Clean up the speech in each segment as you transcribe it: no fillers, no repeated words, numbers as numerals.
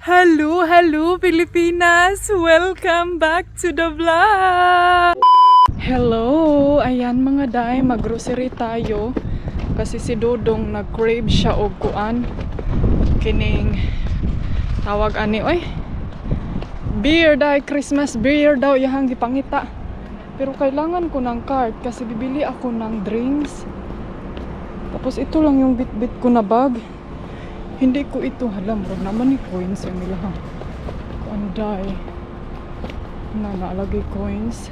Hello, hello Pilipinas! Welcome back to the vlog! Hello! Ayan mga day, mag-grocery tayo. Kasi si Dodong nag-crave siya og kuan. Kining tawag ani, oy. Beer day, Christmas beer daw yahang gipangita. Pero kailangan ko ng card kasi bibili ako ng drinks. Tapos ito lang yung bit-bit ko na bag. Hindi ko ito halam, bro naman ni coins yung nila ha. Anday na naalagay coins.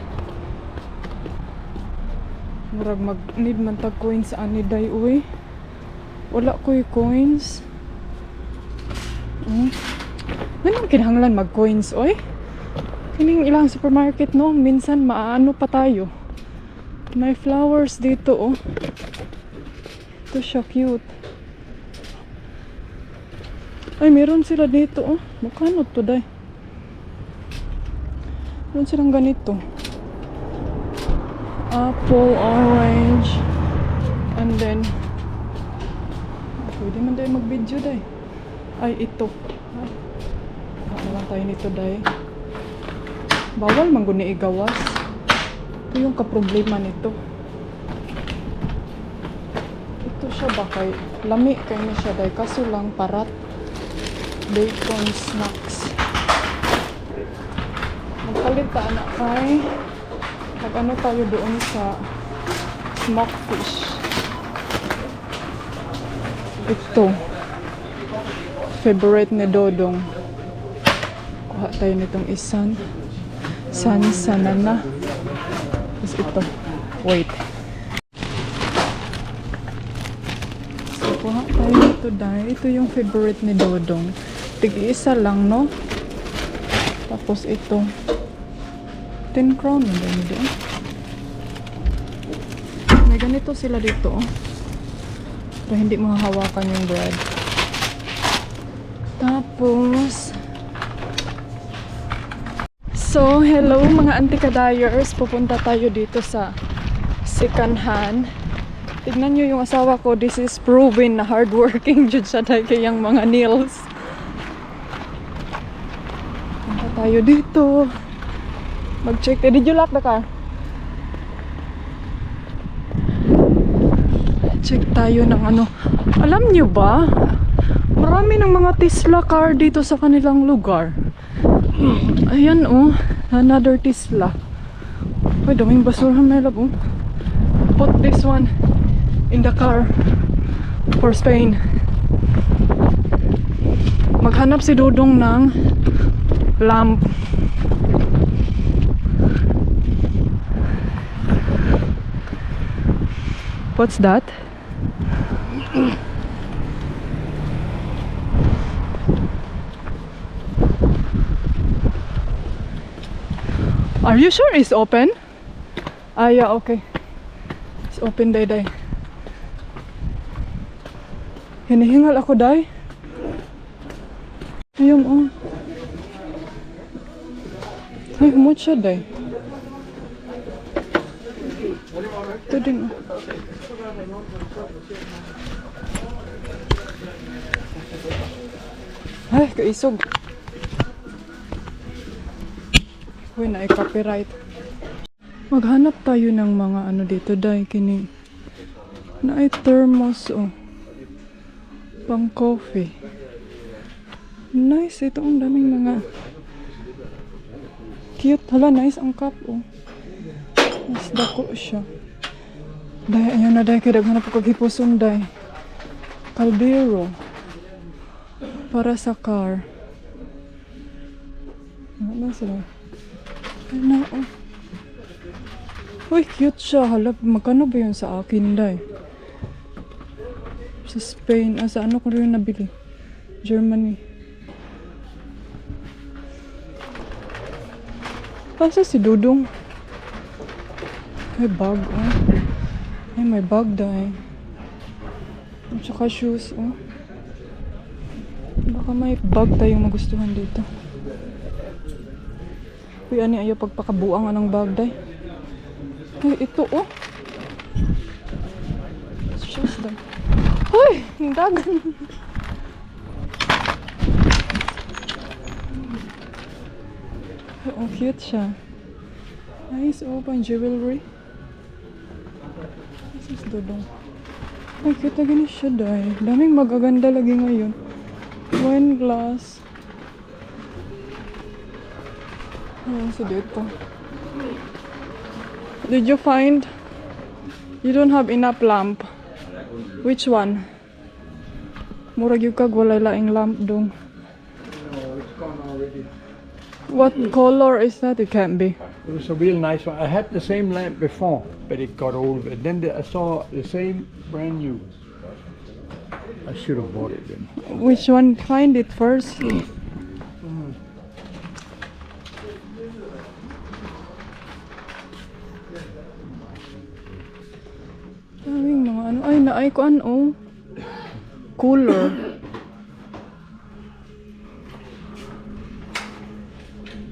Murag mag-need man tag coins ani day uy. Wala ko yung coins. Ganun kinahanglan mag-coins oy. Kining ilang supermarket no, minsan maano pa tayo. May flowers dito oh. Ito siya cute. Ay, meron sila dito, oh. Magkano to, day? Meron silang ganito. Apple, orange, and then, pwede man tayo mag-video, day. Ay, ito. Baka lang tayo nito, day. Bawal man guni igawas. Ito yung kaproblema nito. Ito siya ba kay lami kay na siya, day. Kaso lang parat. Bacon snacks. Magpalit ta na kay ano tayo doon sa smoked fish. Ito favorite ni Dodong. Kuha tayo nitong isan sanana. Tapos ito wait, so kuha tayo nito dahil ito yung favorite ni Dodong. Tig-isa lang, no? Tapos ito 10 crown na doon. May ganito sila dito, oh. Para hindi mahahawakan yung bread. Tapos so, hello mga anti-kadayers. Pupunta tayo dito sa second hand. Tignan nyo yung asawa ko. This is proven na hardworking jud siya dahil kayang mga nails. Tayo dito mag-check. Did you lock the car? Check tayo ng ano. Alam nyo ba, marami ng mga Tesla car dito sa kanilang lugar. Ayan oh, another Tesla. Ay, daming basura may lab oh. Put this one in the car for Spain. Maghanap si Dodong ng lamp. What's that? Are you sure it's open? Ah, yeah, okay. It's open, day. Hinihingal ako, day. Ayun, oh. Ay, humot siya, day. Ito din, oh. Ay, kaisog. Uy, na-copyright. Maghanap tayo ng mga ano dito, day. Kini na-ay thermos, oh. Pang coffee. Nice, ito ang daming mga cute. Hala, nice ang cup, oh. Mas dako siya. Day, ayan na, day. Kaya daghanap ako kaghipuson, day. Caldero. Para sa car. Ano sila? Ano, oh. Uy, cute siya. Hala, magkano ba yun sa akin, day? Sa Spain. Sa ano ko rin nabili? Germany. Asa si Dudong? May bag, oh. Ay, may bag, day. At saka shoes, oh. Baka may bag tayong magustuhan dito. Uy, ani ayaw pagpakabuang anong bag, day. Ay, ito, oh. Shoes, day. Uy, yung dagan. Oh, cute siya. Nice, oh, pang jewelry. This is Dodong. Ay, cute lagi ni siya, day. Daming magaganda lagi ngayon. Wine glass. Ayan si dito. Did you find? You don't have enough lamp. Which one? Murag yung kag walay laing lamp dong. No, it's gone already. What color is that? It can't be. It was a real nice one. I had the same lamp before, but it got old. And then I saw the same brand new. I should have bought it then. Which one? Find it first. Daming mga ano. Ay, naay ko ano. Cooler.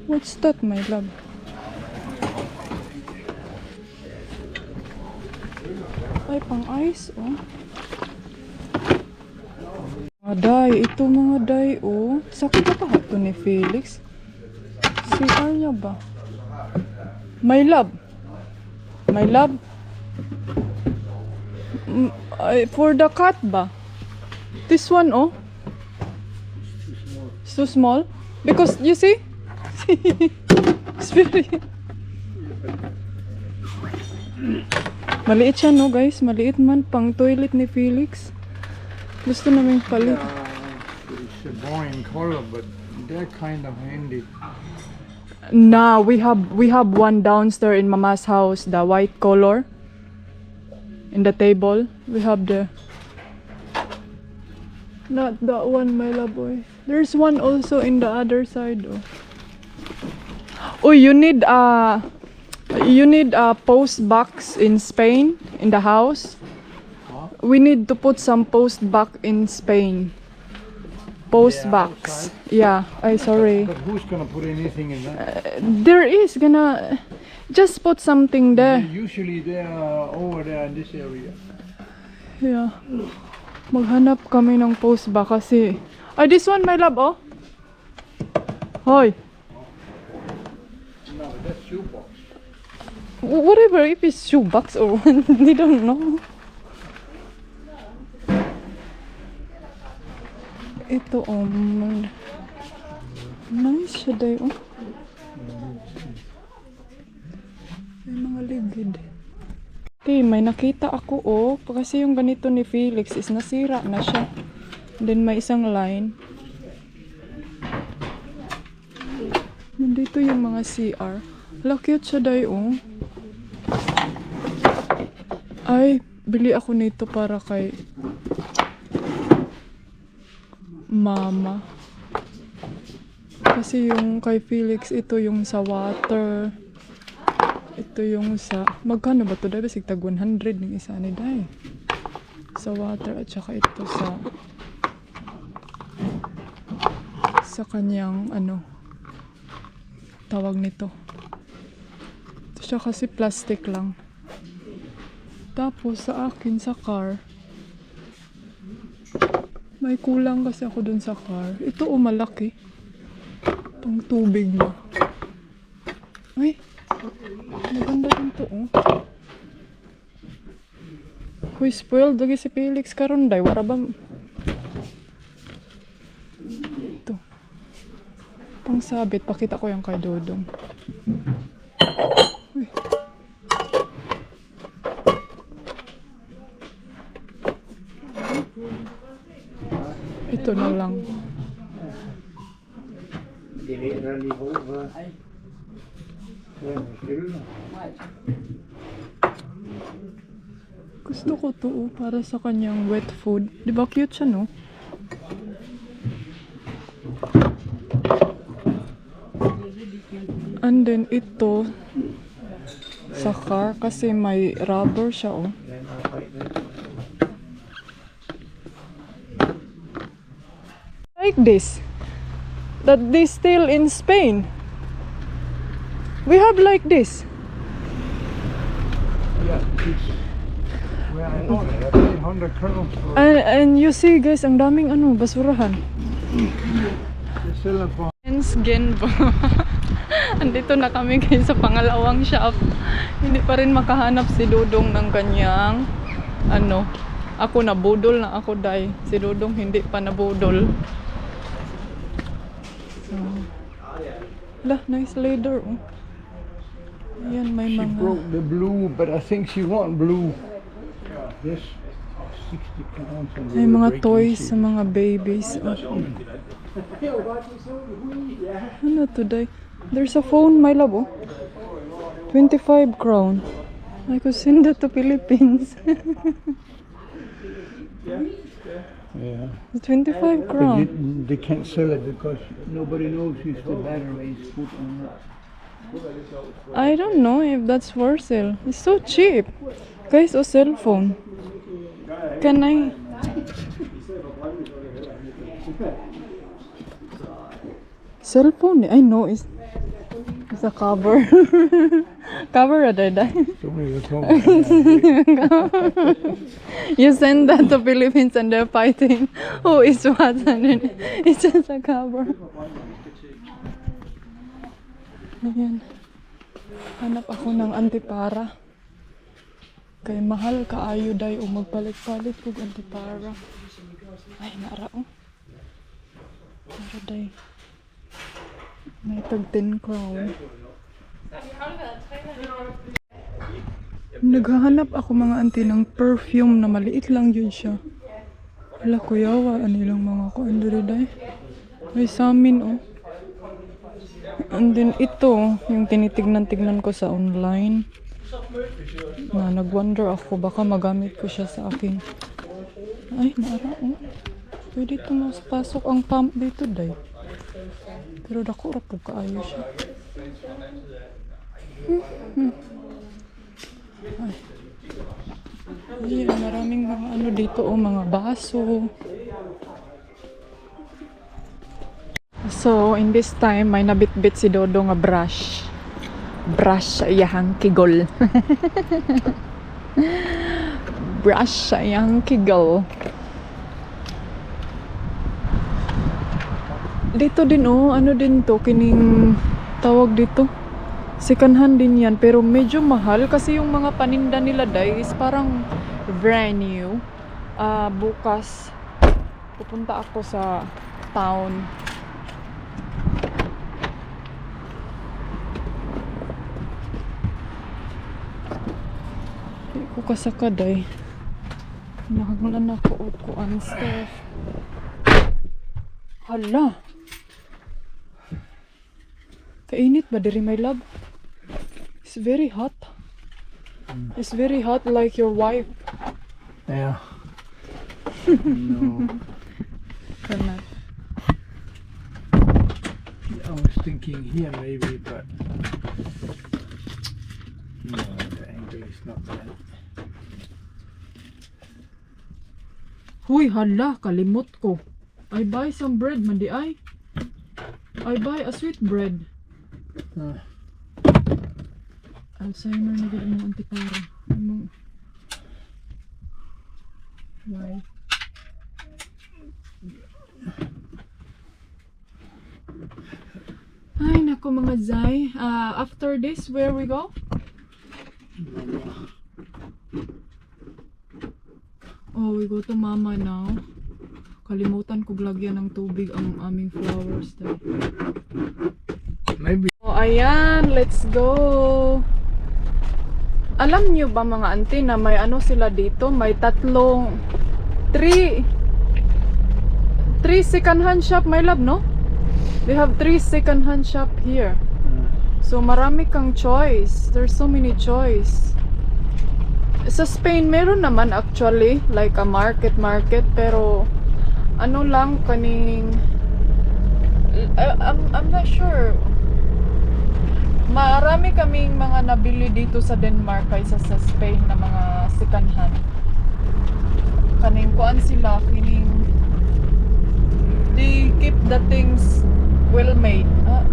What's that, my love? Ay, pang ice, oh. Mga day, ito mga day, oh. Sakit na pa ito ni Felix. CR niya ba? My love. My love. For the cat ba? This one, oh. It's too small. Because, you see? It's very... Maliit siya, no, guys? Maliit man. Pang toilet ni Felix. Gusto namin palit. It's a boring color, but they're kind of handy. Nah, we have one downstairs in Mama's house, the white color. In the table, we have the... Not that one, my love boy. There's one also in the other side, oh. Oh, you need a post box in Spain in the house. Huh? We need to put some post box in Spain. Post Yeah, box. outside? Yeah. I sorry. But who's gonna put anything in that? There is gonna just put something there. Usually they're over there in this area. Yeah. Maghanap kami ng post box kasi. Ay, this one, my love, oh. Hoy. No, that's shoebox. Whatever, if it's shoebox or they don't know. Ito, oh. Nice siya, day, oh. May mga ligid. Okay, may nakita ako, oh. Kasi yung ganito ni Felix is nasira na siya. Then may isang line. Nandito yung mga CR. Hala, cute siya, day, oh. Ay, bili ako nito para kay mama. Kasi yung kay Felix, ito yung sa water. Ito yung sa... Magkano ba ito? Dahil basig tag 100 ng isa ni Day. Sa water at saka ito sa kanyang ano tawag nito. Ito siya kasi plastic lang. Tapos sa akin sa car may kulang kasi ako dun sa car. Ito o malaki. Pang tubig na. Ay! Maganda din to, oh. Hoy, spoiled lagi si Felix karon day. Wara ba? Ito. Pang sabit. Pakita ko yung kay Dodong. Uy. Ito na lang. Gusto ko to, oh, para sa kanyang wet food. Di ba cute siya, no? And then ito sa car kasi may rubber siya, oh. Like this. That they still in Spain. We have like this. Yeah, it's where I bought it. I paid 100 crowns for it. And you see, guys, ang daming ano, basurahan. They sell it for Genbo. Andito na kami guys sa pangalawang shop. Hindi pa rin makahanap si Dudong ng kanyang ano. Ako nabudol na ako dai. Si Dudong hindi pa nabudol. So, lah, nice leather. Oh. Ayan, may She mga... broke the blue, but I think she want blue. This 60 pounds. and they May were mga breaking toys shit. sa mga babies. Oh. Ano today? There's a phone, my love. Oh. 25 crown. I could send that to Philippines. Yeah. 25 But crown. they can't sell it because nobody knows if the battery is put on it. I don't know if that's for sale. It's so cheap. Guys, a cell phone. Can I? Cell phone? I know it's a cover. Cover rather than. Somebody was talking about that. You send that to Philippines and they're fighting who is what, and then it's just a cover. Ayan. Hanap ako ng antipara. Kay mahal kaayo day o magpalit-palit kog antipara. Ay, nara oh. Nara day. May tag 10 crown. Naghahanap ako mga auntie ng perfume na maliit lang yun siya. Wala kuyawa, anilang mga kuandari day. May samin oh. And then ito, yung tinitignan-tignan ko sa online. Na nag-wonder ako, baka magamit ko siya sa akin. Ay, naara oh. Pwede ito pasok ang pump dito day. Pero dako ra po kaayo siya. Ay. Ayan, maraming mga ano dito oh, mga baso. So, in this time, may nabitbit si Dodo nga brush. Brush sa iyang kigol. Brush sa iyang kigol. Dito din oh, ano din to, kining tawag dito. Second hand din yan, pero medyo mahal kasi yung mga paninda nila day is parang brand new. Bukas, pupunta ako sa town. Hindi ko kasakaday. Nakaglan ako ukuan stuff. Hala! Kainit ba diri my love? It's very hot. It's very hot like your wife. Yeah. No. Cannot. I was thinking here maybe, but no, the angle is not that. Huy, hala, kalimot ko. I buy some bread, mandi ay. I buy a sweet bread. Alzheimer na gid mo antipara. Ano? Why? Ay, nako mga Zay. After this, where we go? Oh, we go to Mama now. Kalimutan ko lagyan ng tubig ang aming flowers dahil. Maybe. Oh, ayan, let's go. Alam nyo ba mga auntie na may ano sila dito? May tatlong 3 second hand shop, my love, no? They have 3 second hand shop here. So marami kang choice. There's so many choice. Sa Spain meron naman actually like a market pero ano lang kaning I'm not sure. Marami kaming mga nabili dito sa Denmark kaysa sa Spain na mga second hand. Kaning kuan sila, kining they keep the things well made.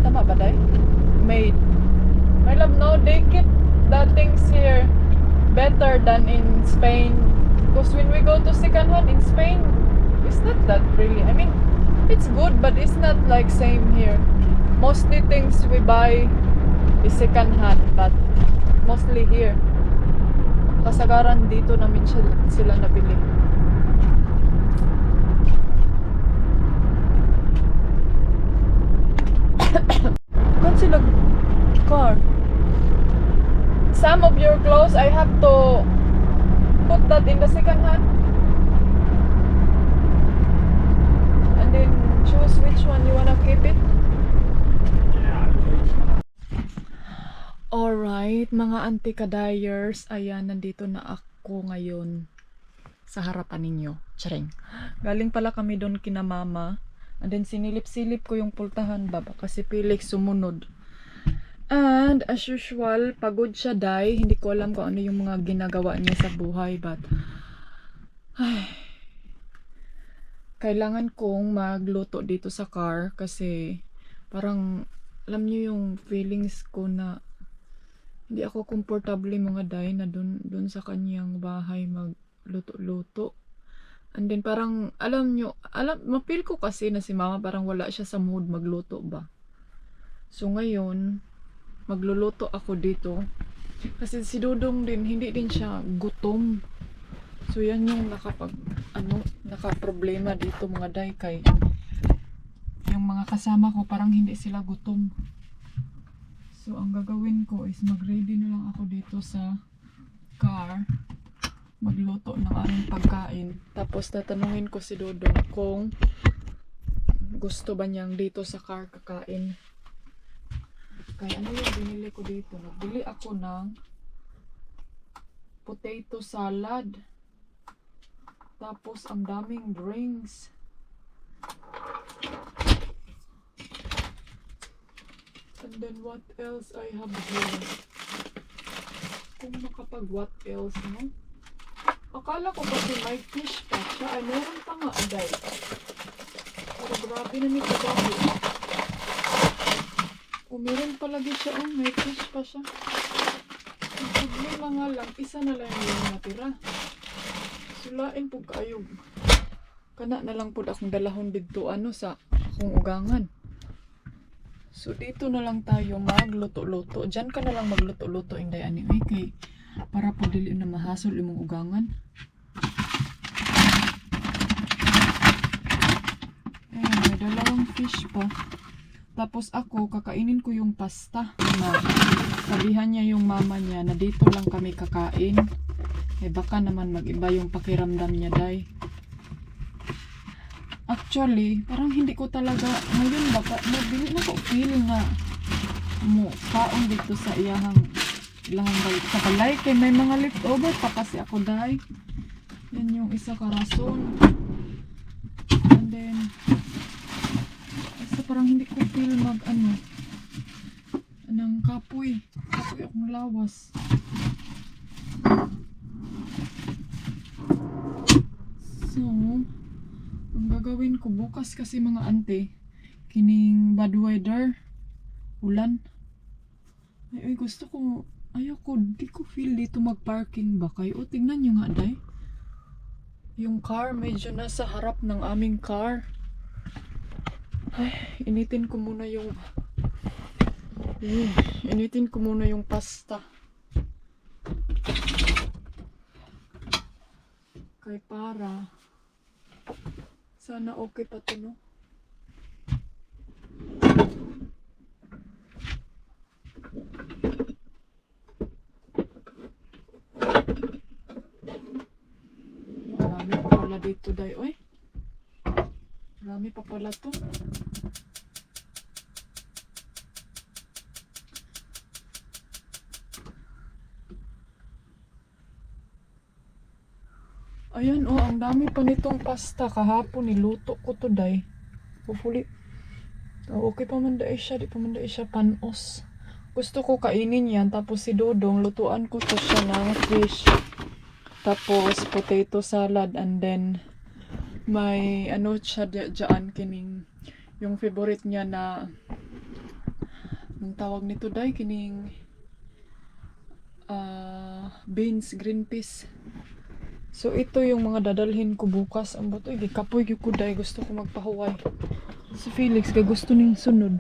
Tama ba day? Made. My love, no, they keep the things here better than in Spain. Because when we go to second hand in Spain, it's not that really. I mean, it's good, but it's not like same here. mostly things we buy is second hand, but mostly here. Kasagaran dito namin sila nabili. Kan sila car. Some of your clothes I have to put that in the second hand and then choose which one you wanna keep it. Alright, mga anti-kadayers, ayan, nandito na ako ngayon sa harapan ninyo. Charing. Galing pala kami doon kina mama. And then sinilip-silip ko yung pultahan baba kasi Felix sumunod. And as usual, pagod siya day. Hindi ko alam kung ano yung mga ginagawa niya sa buhay, but ay, kailangan kong magluto dito sa car kasi parang alam niyo yung feelings ko na hindi ako komportable mga day na dun sa kanyang bahay magluto-luto. And then parang mapil ko kasi na si mama parang wala siya sa mood magluto ba. So ngayon, magluluto ako dito. Kasi si Dudong din, hindi din siya gutom. So yan yung naka-problema dito mga day kay yung mga kasama ko parang hindi sila gutom. So ang gagawin ko is mag-ready na lang ako dito sa car. Magluto ng aming pagkain. Tapos tatanungin ko si Dudong kung gusto ba niyang dito sa car kakain. Kaya ano yung binili ko dito? Nagbili ako ng potato salad. Tapos ang daming drinks. And then what else I have here? Kung makapag what else, no? Akala ko kasi may fish pa siya. Ay, meron pa nga, aday. Pero grabe na nito dahil. O, meron palagi siya. Oh, may fish pa siya. Ang problema nga lang, isa na lang yung natira. Sulain po kayo. Kana na lang po akong dalahon dito sa akong ugangan. So, dito na lang tayo magluto-luto. Diyan ka na lang magluto-luto, Inday anyway, kay para po dili na mahasol imong ugangan. Ayan, may dalawang fish pa. Tapos ako, kakainin ko yung pasta na sabihan niya yung mama niya na dito lang kami kakain. Eh baka naman mag-iba yung pakiramdam niya, day. Actually, parang hindi ko talaga ngayon baka mabili na ko feeling nga mo kaon dito sa ilahang balik sa balay kay may mga leftover pa kasi ako day. Yan yung isa ka rason. And then basta parang hindi ko feel ng kapoy akong lawas. So ang gagawin ko bukas kasi mga ante, kining bad weather, ulan. Ay gusto ko, ayoko, di ko feel dito mag-parking ba kayo? O, tingnan nyo nga, day. Yung car, medyo nasa harap ng aming car. Ay, initin ko muna yung pasta. Kay para sana okay pa to, no? Marami pa pala dito, day. Oy, marami pa pala to. Ayan, oh, ang dami pa nitong pasta. Kahapon niluto ko to, day. Hopefully, okay pa man dai siya. Di pa man dai siya panos. Gusto ko kainin yan. Tapos si Dodong, lutuan ko to siya ng fish. Tapos potato salad. And then, may siya dyan, kining, yung favorite niya na, ang tawag nito, day, kining, beans, green peas. So ito yung mga dadalhin ko bukas. Ang bato, gikapoy ko day. Gusto ko magpahuway. Si Felix, gusto ning sunod.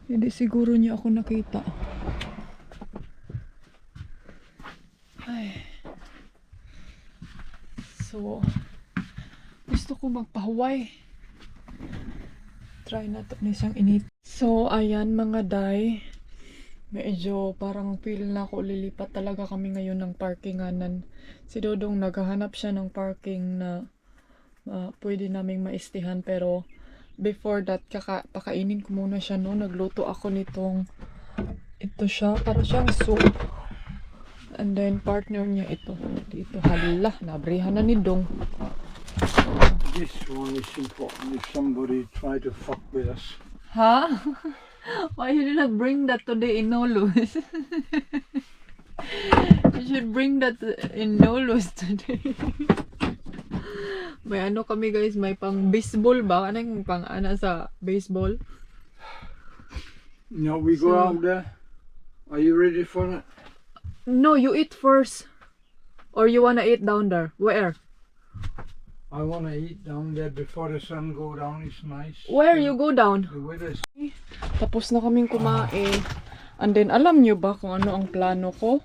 Hindi siguro niya ako nakita. Ay. So, gusto ko magpahuway. Try na to ni siyang init. So, ayan mga day. Medyo parang feel na ako lilipat talaga kami ngayon ng parkinganan. Si Dodong naghahanap siya ng parking na pwede naming maistihan, pero before that pakainin ko muna siya, no. Nagluto ako nitong ito siya, para siyang soup. And then partner niya ito. Dito hala, nabrihan na ni Dong. This one is important if somebody try to fuck with us. Ha? Why you did not bring that today in Nolus? You should bring that in Nolus today. May ano kami guys, may pang baseball ba? Ano yung pang ana sa baseball? No, we go out there. Are you ready for that? No, you eat first. Or you wanna eat down there? Where? I want to eat down there before the sun go down. It's nice. Where you go down? The weather's Tapos na kaming kumain. And then, alam nyo ba kung ano ang plano ko?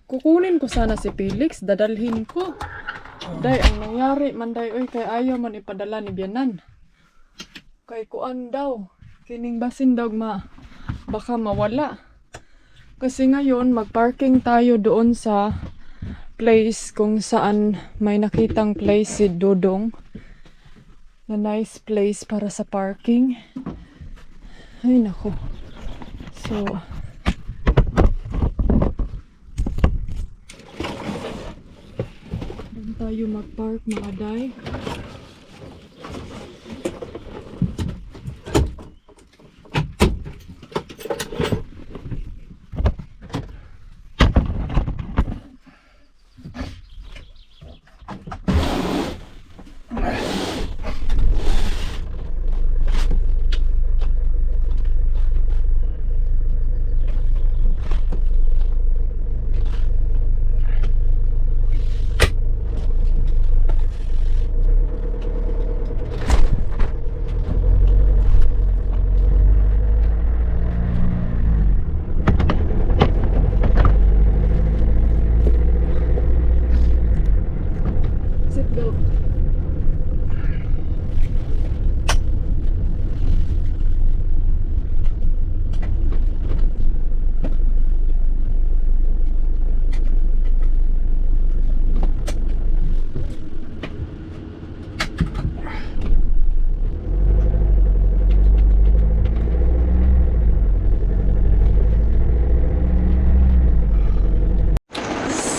Kukunin ko sana si Felix, dadalhin ko. Day, ang nangyari, manday, oy, kay ayaw man ipadala ni Bianan. Kay kuan daw. Kining basin daw baka mawala. Kasi ngayon, magparking tayo doon sa place kung saan may nakitang place si Dodong. Na nice place para sa parking. Ay, nako. So, doon tayo mag-park mga day. Seatbelt.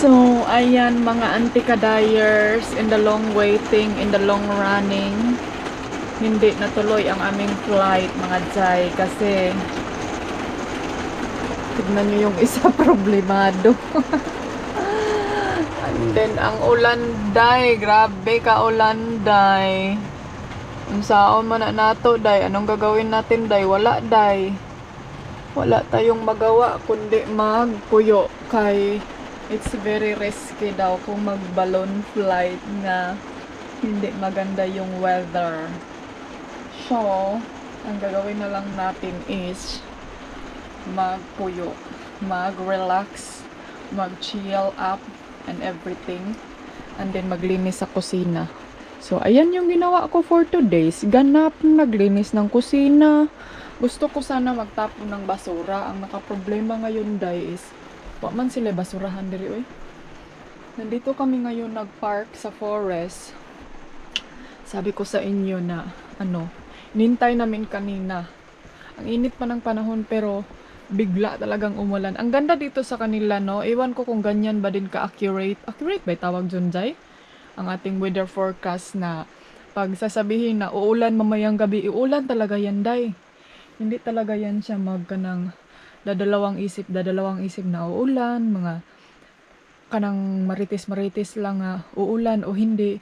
So, ayan mga anti-kadayers, in the long waiting, in the long running, hindi natuloy ang aming flight mga jay kasi tignan nyo yung isa problemado. And then ang ulan day, grabe ka ulan day. Ang saon man na nato day, anong gagawin natin day? Wala day. Wala tayong magawa kundi magpuyo kay it's very risky daw kung mag-balloon flight nga hindi maganda yung weather. So, ang gagawin na lang natin is magpuyo, mag-relax, mag-chill up and everything, and then maglinis sa kusina. So, ayan yung ginawa ko for 2 days. Ganap naglinis ng kusina. Gusto ko sana magtapon ng basura. Ang nakaproblema ngayon day is wa man sila basurahan diri oy. Nandito kami ngayon nagpark sa forest. Sabi ko sa inyo na nintay namin kanina. Ang init pa ng panahon pero bigla talagang umulan. Ang ganda dito sa kanila, no. Ewan ko kung ganyan ba din ka-accurate. Accurate ba tawag dyan, Jai? Ang ating weather forecast na pag sasabihin na uulan mamayang gabi, uulan talaga yan, Day. Hindi talaga yan siya magkanang dadalawang isip na uulan, mga kanang maritis lang uulan o hindi.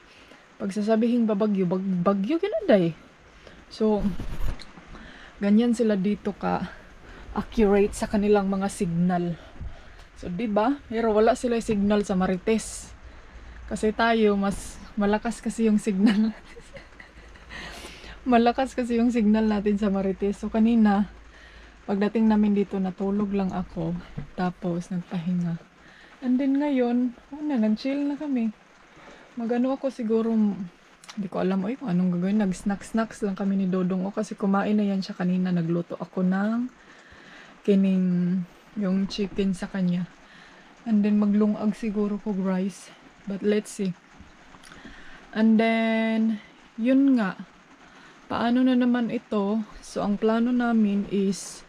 Pag sasabihin babagyo, bagyo ginaday. So, ganyan sila dito ka accurate sa kanilang mga signal. So, diba? Pero wala sila signal sa Marites. Kasi tayo, mas malakas kasi yung signal. Malakas kasi yung signal natin sa Marites. So, kanina, Pagdating namin dito, natulog lang ako. Tapos, nagpahinga. And then ngayon, nag-chill na kami. Magano ako siguro, hindi ko alam kung anong gagawin. Nag-snacks lang kami ni Dodong. Kasi kumain na yan siya kanina. Nagluto ako ng kining yung chicken sa kanya. And then maglungag siguro ko rice. But let's see. And then, yun nga. Paano na naman ito? So, ang plano namin is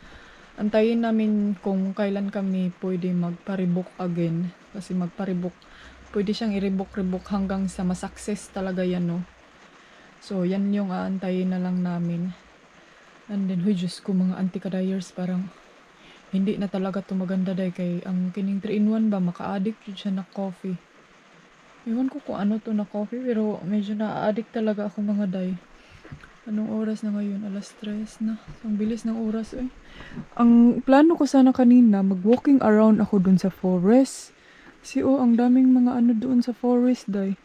antayin namin kung kailan kami pwede magpa-rebook again. Kasi magpa-rebook, pwede siyang i-rebook hanggang sa ma-success talaga yan, no? So, yan yung aantayin na lang namin. And then, huy, Diyos ko, mga anti-kadayers, parang hindi na talaga ito maganda dahil kay ang kining 3-in-1 ba, maka-addict yun siya na coffee. Iwan ko kung ano to na coffee, pero medyo na-addict talaga ako mga day. Anong oras na ngayon? 3:00 na. Ang bilis ng oras eh. Ang plano ko sana kanina, mag-walking around ako dun sa forest. Kasi ang daming mga ano doon sa forest day.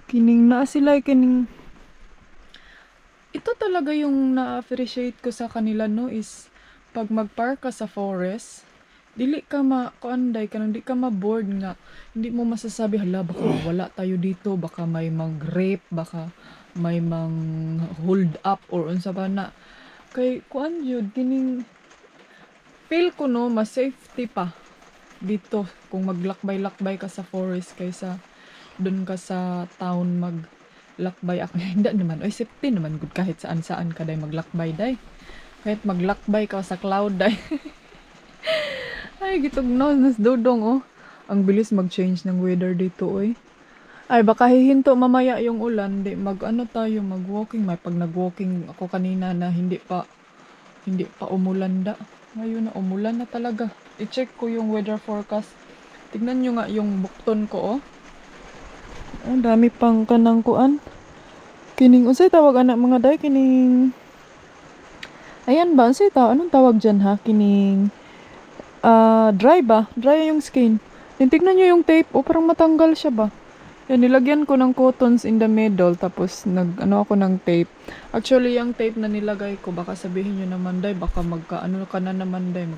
Kining na sila, kining... Ito talaga yung na-appreciate ko sa kanila, no, is pag mag-park ka sa forest, dili ka kuanday ka, hindi ka ma-bored nga. Hindi mo masasabi, hala, baka wala tayo dito, baka may mag-rape, baka may mang hold up or unsa ba na. Kay kuan yun, kining feel ko no, mas safety pa dito kung maglakbay-lakbay ka sa forest kaysa dun ka sa town maglakbay. Ako hindi naman, oy safety naman good kahit saan-saan ka day maglakbay day. Kahit maglakbay ka sa cloud day. Ay, gitugnaw nas Dodong oh. Ang bilis mag-change ng weather dito oy. Ay, baka hihinto mamaya yung ulan. Di, mag-ano tayo, mag-walking. May pag nag-walking ako kanina na hindi pa umulan da. Ngayon na, umulan na talaga. I-check ko yung weather forecast. Tignan nyo nga yung bukton ko, oh. Ang dami pang kanang kuan. Kining, unsay tawag anak mga day? Kining... Ayan ba? Unsay tawag? Anong tawag dyan ha? Kining... dry ba? Dry yung skin. Tignan nyo yung tape. Oh, parang matanggal siya ba? Yan, nilagyan ko ng cottons in the middle, tapos nag-ano ako ng tape. Actually, yung tape na nilagay ko, baka sabihin nyo naman, day, baka magka-ano ka na naman, day,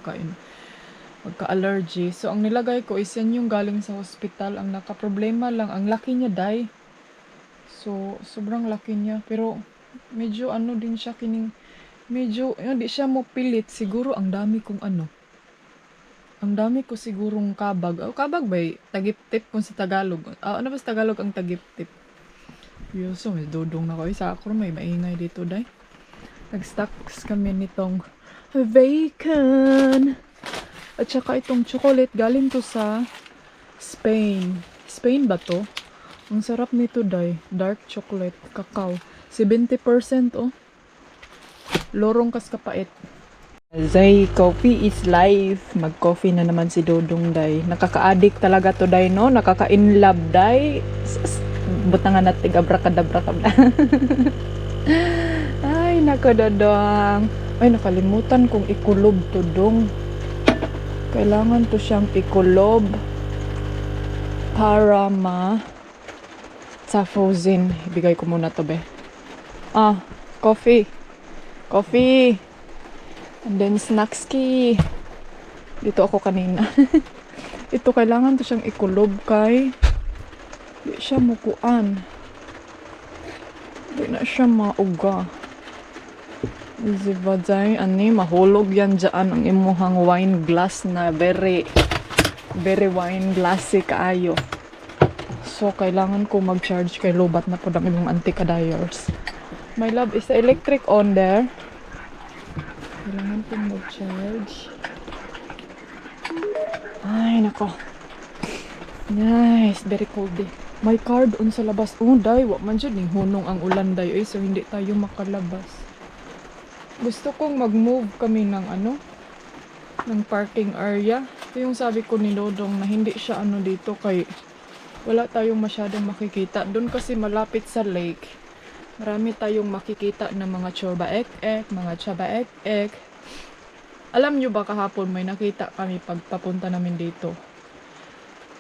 magka-allergy. So, ang nilagay ko is yan yung galing sa hospital. Ang naka-problema lang, ang laki niya, day. So, sobrang laki niya. Pero, medyo ano din siya, medyo, hindi siya mo pilit. Siguro, ang dami kong ang dami ko sigurong kabag. Kabag ba tagip-tip kung sa Tagalog. Ano ba sa Tagalog ang tagip-tip? Yoso, may Dodong na ko. Isa ako may maingay dito, day. Nag-stocks kami nitong bacon. At saka itong chocolate. Galing to sa Spain. Spain ba to? Ang sarap nito, day. Dark chocolate. Cacao. 70% oh. Lorong kas kapait. Zay, coffee is life. Mag-coffee na naman si Dodong day. Nakaka-addict talaga to day, no? Nakaka-inlove day. Butangan natin abrakadabra ka. Ay, nakadadang. Ay, nakalimutan kong ikulob to dong. Kailangan to siyang ikulob para sa frozen. Ibigay ko muna to, be. Coffee. Coffee. And then, snacks key. Dito ako kanina. Ito, kailangan to siyang ikulob kay di siya mukuan. Di na siya mauga. Zibadzay, mahulog yan dyan ang imuhang wine glass na very wine glassy kaayo. So, kailangan ko mag-charge kay lobat na po ng imong anti-kadayers. My love, is the electric on there? Kailangan kong mag-charge. Ay, nako. Nice. Very cold eh. May card on sa labas. Day. Wak man dyan. Hunong ang ulan day. So, hindi tayo makalabas. Gusto kong mag-move kami ng ng parking area. Ito yung sabi ko ni Dodong na hindi siya dito kay wala tayong masyadong makikita. Doon kasi malapit sa lake. Marami tayong makikita ng mga chorba-ek-ek, mga chaba-ek-ek. Alam nyo ba kahapon may nakita kami pagpapunta namin dito.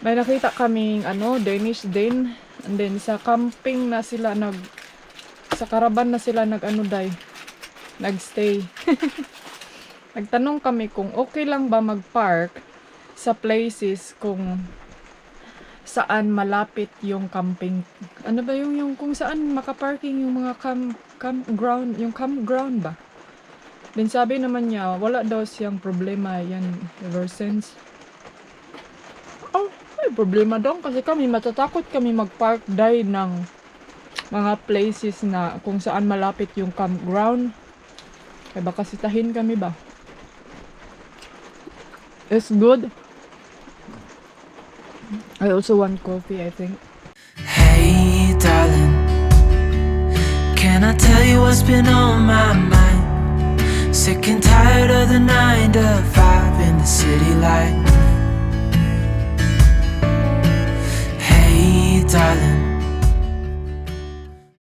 May nakita kaming Danish din. And then sa camping na sila sa caravan na sila nagstay. Nagtanong kami kung okay lang ba mag-park sa places kung saan malapit yung camping. Ano ba yung kung saan makaparking yung mga campground, yung campground ba? Then sabi naman niya, wala daw siyang problema yan ever since. Oh, may problema daw kasi kami matatakot kami mag-park dahil ng mga places na kung saan malapit yung campground. Kaya baka sitahin kami ba? It's good. I also want coffee, I think. Hey, darling, can I tell you what's been on my mind? Sick and tired of the 9 to 5 in the city light. Hey, darling,